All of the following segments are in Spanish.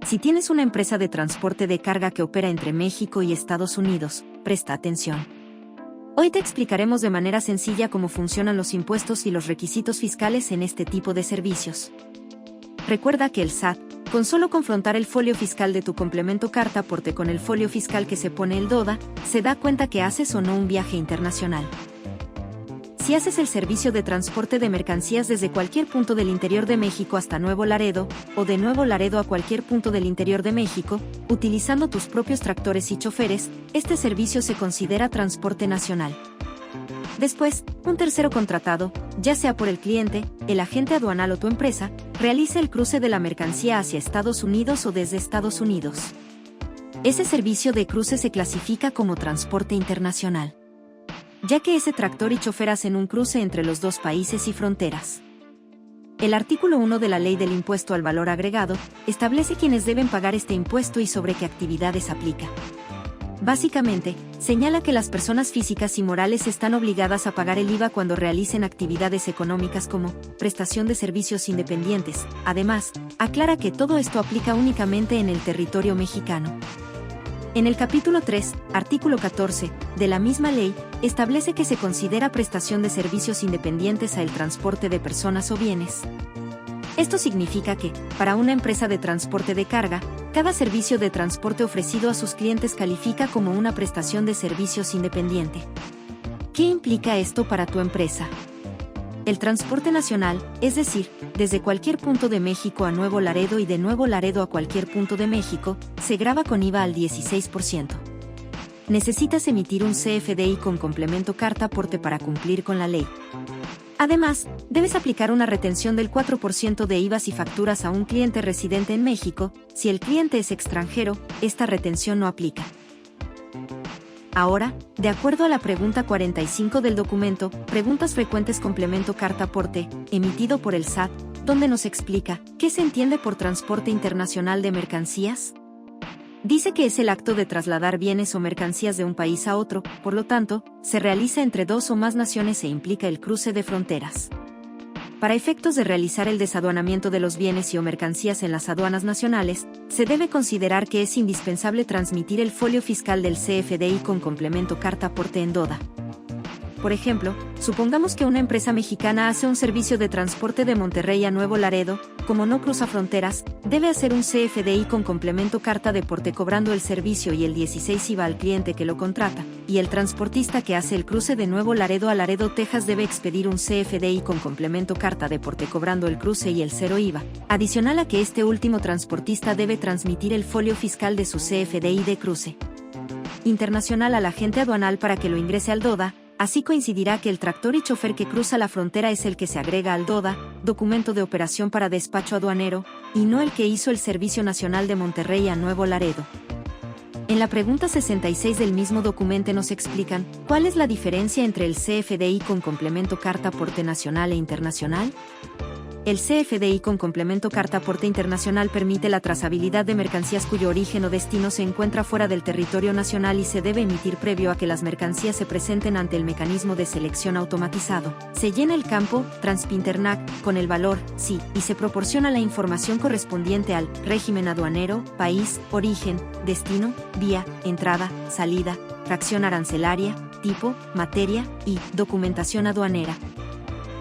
Si tienes una empresa de transporte de carga que opera entre México y Estados Unidos, presta atención. Hoy te explicaremos de manera sencilla cómo funcionan los impuestos y los requisitos fiscales en este tipo de servicios. Recuerda que el SAT, con solo confrontar el folio fiscal de tu complemento carta aporte con el folio fiscal que se pone el DODA, se da cuenta que haces o no un viaje internacional. Si haces el servicio de transporte de mercancías desde cualquier punto del interior de México hasta Nuevo Laredo, o de Nuevo Laredo a cualquier punto del interior de México, utilizando tus propios tractores y choferes, este servicio se considera transporte nacional. Después, un tercero contratado, ya sea por el cliente, el agente aduanal o tu empresa, realiza el cruce de la mercancía hacia Estados Unidos o desde Estados Unidos. Ese servicio de cruce se clasifica como transporte internacional, ya que ese tractor y chofer hacen un cruce entre los dos países y fronteras. El artículo 1 de la Ley del Impuesto al Valor Agregado establece quiénes deben pagar este impuesto y sobre qué actividades aplica. Básicamente, señala que las personas físicas y morales están obligadas a pagar el IVA cuando realicen actividades económicas como prestación de servicios independientes. Además, aclara que todo esto aplica únicamente en el territorio mexicano. En el capítulo 3, artículo 14, de la misma ley, establece que se considera prestación de servicios independientes a el transporte de personas o bienes. Esto significa que, para una empresa de transporte de carga, cada servicio de transporte ofrecido a sus clientes califica como una prestación de servicios independiente. ¿Qué implica esto para tu empresa? El transporte nacional, es decir, desde cualquier punto de México a Nuevo Laredo y de Nuevo Laredo a cualquier punto de México, se grava con IVA al 16%. Necesitas emitir un CFDI con complemento carta aporte para cumplir con la ley. Además, debes aplicar una retención del 4% de IVA si facturas a un cliente residente en México. Si el cliente es extranjero, esta retención no aplica. Ahora, de acuerdo a la pregunta 45 del documento, Preguntas frecuentes complemento carta aporte, emitido por el SAT, donde nos explica, ¿qué se entiende por transporte internacional de mercancías? Dice que es el acto de trasladar bienes o mercancías de un país a otro, por lo tanto, se realiza entre dos o más naciones e implica el cruce de fronteras. Para efectos de realizar el desaduanamiento de los bienes y o mercancías en las aduanas nacionales, se debe considerar que es indispensable transmitir el folio fiscal del CFDI con complemento carta aporte en DODA. Por ejemplo, supongamos que una empresa mexicana hace un servicio de transporte de Monterrey a Nuevo Laredo, como no cruza fronteras, debe hacer un CFDI con complemento carta de aporte cobrando el servicio y el 16 IVA al cliente que lo contrata, y el transportista que hace el cruce de Nuevo Laredo a Laredo, Texas debe expedir un CFDI con complemento carta de aporte cobrando el cruce y el 0 IVA, adicional a que este último transportista debe transmitir el folio fiscal de su CFDI de cruce internacional al agente aduanal para que lo ingrese al DODA. Así coincidirá que el tractor y chofer que cruza la frontera es el que se agrega al DODA, documento de operación para despacho aduanero, y no el que hizo el Servicio Nacional de Monterrey a Nuevo Laredo. En la pregunta 66 del mismo documento nos explican, ¿cuál es la diferencia entre el CFDI con complemento carta aporte nacional e internacional? El CFDI con complemento carta aporte internacional permite la trazabilidad de mercancías cuyo origen o destino se encuentra fuera del territorio nacional y se debe emitir previo a que las mercancías se presenten ante el mecanismo de selección automatizado. Se llena el campo Transpinternac con el valor sí y se proporciona la información correspondiente al régimen aduanero, país, origen, destino, vía, entrada, salida, fracción arancelaria, tipo, materia y documentación aduanera,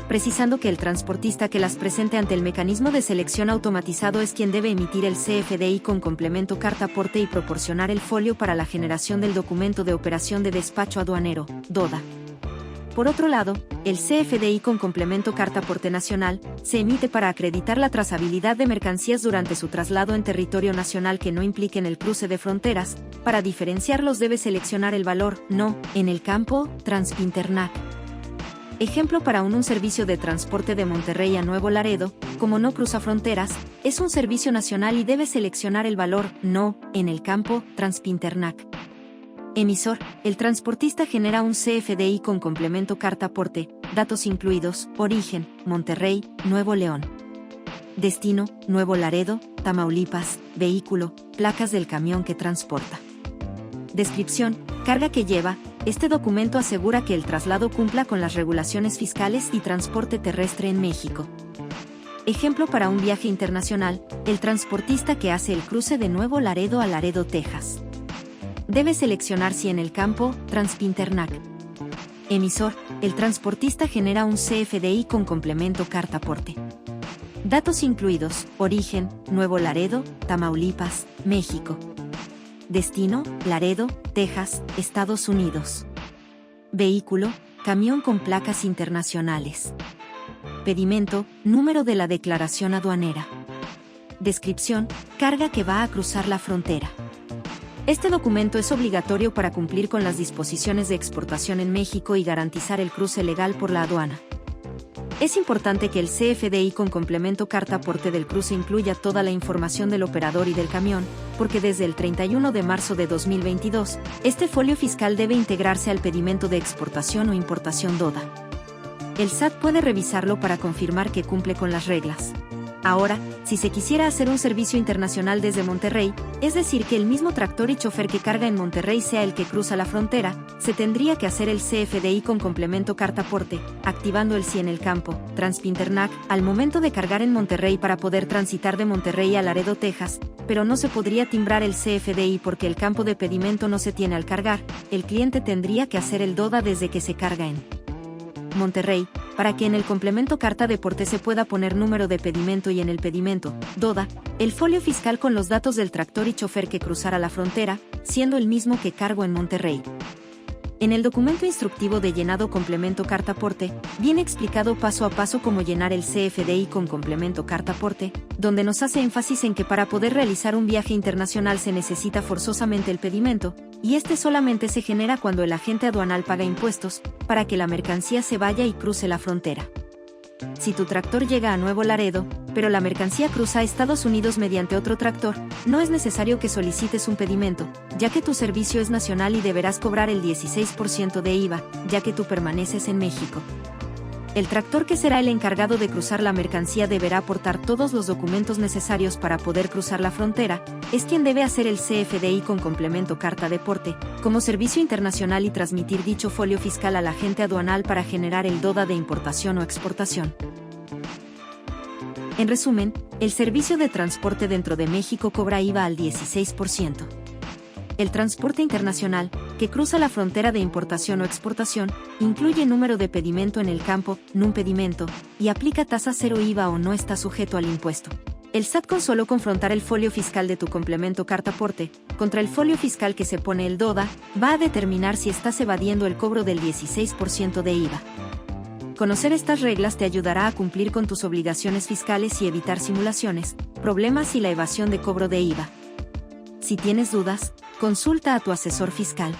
precisando que el transportista que las presente ante el mecanismo de selección automatizado es quien debe emitir el CFDI con complemento carta aporte y proporcionar el folio para la generación del documento de operación de despacho aduanero, DODA. Por otro lado, el CFDI con complemento carta aporte nacional se emite para acreditar la trazabilidad de mercancías durante su traslado en territorio nacional que no impliquen el cruce de fronteras. Para diferenciarlos debe seleccionar el valor no en el campo Transpinternac. Ejemplo para un servicio de transporte de Monterrey a Nuevo Laredo, como no cruza fronteras, es un servicio nacional y debe seleccionar el valor no en el campo Transpinternac. Emisor, el transportista genera un CFDI con complemento carta aporte, datos incluidos, origen, Monterrey, Nuevo León. Destino, Nuevo Laredo, Tamaulipas, vehículo, placas del camión que transporta. Descripción, carga que lleva. Este documento asegura que el traslado cumpla con las regulaciones fiscales y transporte terrestre en México. Ejemplo para un viaje internacional, el transportista que hace el cruce de Nuevo Laredo a Laredo, Texas. Debe seleccionar si en el campo, Transpinternac. Emisor, el transportista genera un CFDI con complemento carta aporte. Datos incluidos: origen, Nuevo Laredo, Tamaulipas, México. Destino, Laredo, Texas, Estados Unidos. Vehículo, camión con placas internacionales. Pedimento, número de la declaración aduanera. Descripción, carga que va a cruzar la frontera. Este documento es obligatorio para cumplir con las disposiciones de exportación en México y garantizar el cruce legal por la aduana. Es importante que el CFDI con complemento carta aporte del cruce incluya toda la información del operador y del camión, porque desde el 31 de marzo de 2022, este folio fiscal debe integrarse al pedimento de exportación o importación DODA. El SAT puede revisarlo para confirmar que cumple con las reglas. Ahora, si se quisiera hacer un servicio internacional desde Monterrey, es decir, que el mismo tractor y chofer que carga en Monterrey sea el que cruza la frontera, se tendría que hacer el CFDI con complemento carta aporte, activando el sí en el campo, Transpinternac, al momento de cargar en Monterrey para poder transitar de Monterrey a Laredo, Texas, pero no se podría timbrar el CFDI porque el campo de pedimento no se tiene al cargar, el cliente tendría que hacer el DODA desde que se carga en Monterrey, para que en el complemento carta de aporte se pueda poner número de pedimento y en el pedimento, DODA, el folio fiscal con los datos del tractor y chofer que cruzara la frontera, siendo el mismo que cargo en Monterrey. En el documento instructivo de llenado complemento carta aporte, viene explicado paso a paso cómo llenar el CFDI con complemento carta aporte, donde nos hace énfasis en que para poder realizar un viaje internacional se necesita forzosamente el pedimento, y este solamente se genera cuando el agente aduanal paga impuestos, para que la mercancía se vaya y cruce la frontera. Si tu tractor llega a Nuevo Laredo, pero la mercancía cruza a Estados Unidos mediante otro tractor, no es necesario que solicites un pedimento, ya que tu servicio es nacional y deberás cobrar el 16% de IVA, ya que tú permaneces en México. El tractor que será el encargado de cruzar la mercancía deberá aportar todos los documentos necesarios para poder cruzar la frontera, es quien debe hacer el CFDI con complemento carta de aporte, como servicio internacional y transmitir dicho folio fiscal al agente aduanal para generar el DODA de importación o exportación. En resumen, el servicio de transporte dentro de México cobra IVA al 16%. El transporte internacional, que cruza la frontera de importación o exportación, incluye número de pedimento en el campo, NUM pedimento, y aplica tasa cero IVA o no está sujeto al impuesto. El SAT con solo confrontar el folio fiscal de tu complemento carta aporte contra el folio fiscal que se pone el DODA, va a determinar si estás evadiendo el cobro del 16% de IVA. Conocer estas reglas te ayudará a cumplir con tus obligaciones fiscales y evitar simulaciones, problemas y la evasión de cobro de IVA. Si tienes dudas, consulta a tu asesor fiscal.